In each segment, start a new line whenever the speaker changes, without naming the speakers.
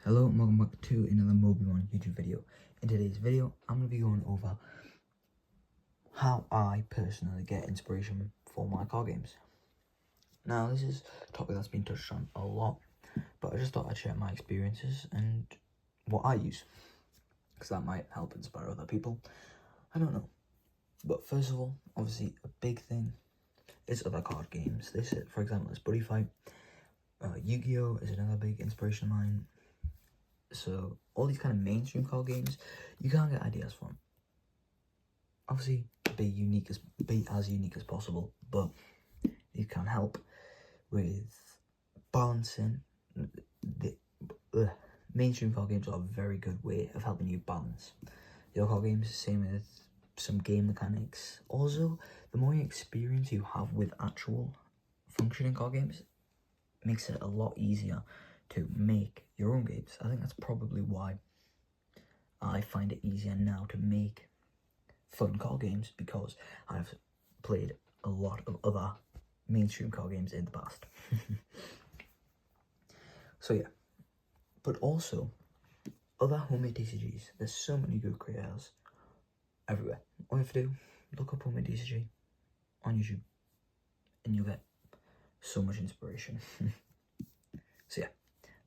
Hello and welcome back to another Moby1 YouTube video. In today's video, I'm going to be going over how I personally get inspiration for my car games. Now, this is a topic that's been touched on a lot, but I just thought I'd share my experiences and what I use, because that might help inspire other people. I don't know. But first of all, obviously, a big thing is other card games. This, for example, is Buddy Fight. Yu-Gi-Oh! Is another big inspiration of mine. So all these kind of mainstream card games, you can't get ideas from. Obviously, be as unique as possible, but you can help with balancing. The mainstream card games are a very good way of helping you balance your card games. Same with some game mechanics. Also, the more experience you have with actual functioning card games, makes it a lot easier to make your own games. I think that's probably why I find it easier now to make fun card games, because I've played a lot of other mainstream card games in the past. So yeah, but also other homemade TCGs. There's so many good creators everywhere. All you have to do, look up homemade TCG on YouTube and you'll get so much inspiration. So yeah,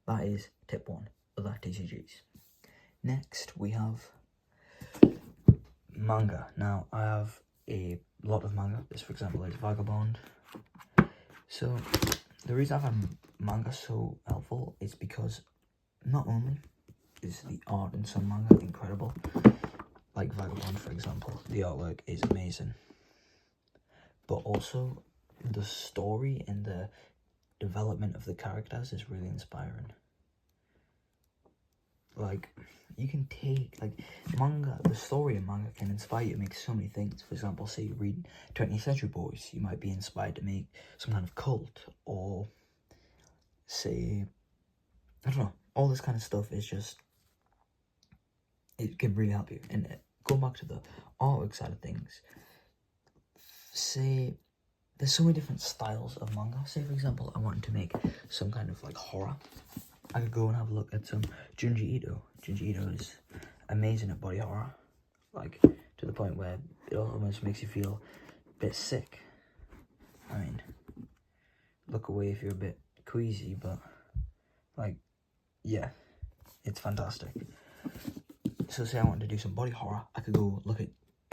that is tip 1, other TCGs. Next, we have manga. Now, I have a lot of manga. This, for example, is Vagabond. So, the reason I find manga so helpful is because not only is the art in some manga incredible, like Vagabond, for example, the artwork is amazing, but also the story and the development of the characters is really inspiring. Like, you can take, like, manga, the story in manga can inspire you to make so many things. For example, say you read 20th Century Boys, you might be inspired to make some kind of cult, or say, I don't know, all this kind of stuff is just, it can really help you. And going back to the artwork side of things, say, there's so many different styles of manga. Say, for example, I wanted to make some kind of, like, horror. I could go and have a look at some Junji Ito. Junji Ito is amazing at body horror, like, to the point where it almost makes you feel a bit sick. I mean, look away if you're a bit queasy, but, like, yeah, it's fantastic. So say I wanted to do some body horror, I could go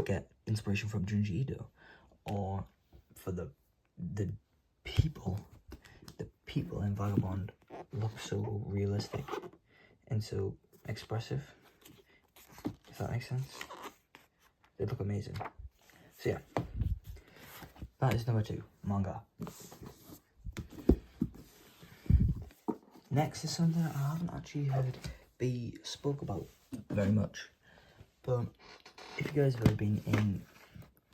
get inspiration from Junji Ito, or for the people in Vagabond look so realistic and so expressive, if that makes sense. They look amazing. So yeah, that is number 2, manga. Next is something that I haven't actually heard be spoke about very much, but if you guys have ever been in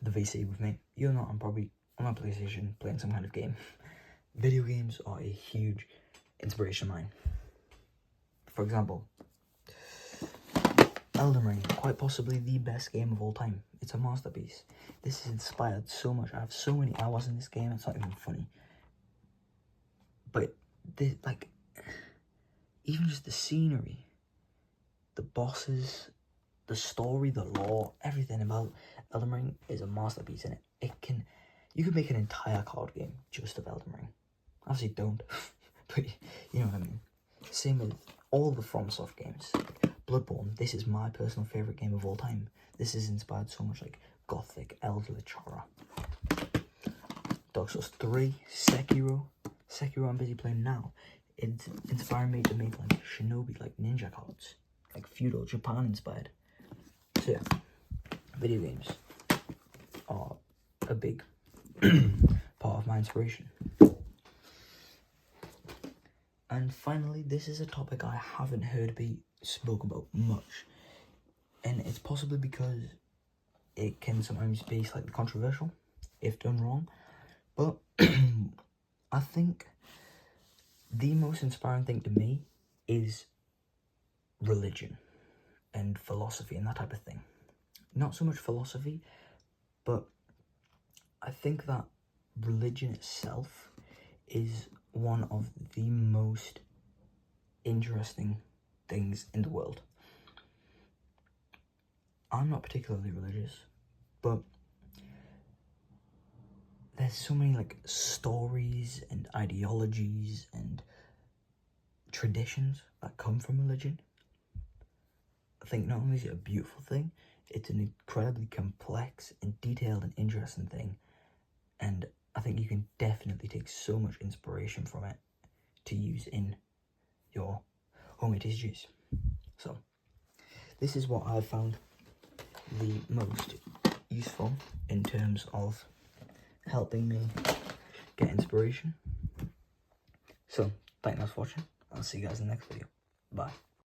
the VC with me, you'll know I'm probably on my PlayStation playing some kind of game. Video games are a huge inspiration of mine. For example, Elden Ring, quite possibly the best game of all time. It's a masterpiece. This has inspired so much. I have so many hours in this game, it's not even funny. But, like, even just the scenery, the bosses, the story, the lore, everything about Elden Ring is a masterpiece, and you can make an entire card game just of Elden Ring. Obviously don't, but you know what I mean. Same with all the FromSoft games. Bloodborne, this is my personal favourite game of all time. This has inspired so much, like, gothic, eldritch horror. Dark Souls 3, Sekiro I'm busy playing now. It's inspiring me to make, like, shinobi, like, ninja cards, like, feudal Japan inspired. So yeah, video games are a big part of my inspiration. And finally, this is a topic I haven't heard be spoke about much, and it's possibly because it can sometimes be slightly controversial if done wrong, but I think the most inspiring thing to me is religion and philosophy and that type of thing. Not so much philosophy, but I think that religion itself is one of the most interesting things in the world. I'm not particularly religious, but there's so many like stories and ideologies and traditions that come from religion. I think not only is it a beautiful thing, it's an incredibly complex and detailed and interesting thing, and I think you can definitely take so much inspiration from it to use in your home htcgs. So this is what I've found the most useful in terms of helping me get inspiration. So thank you guys for watching. I'll see you guys in the next video. Bye.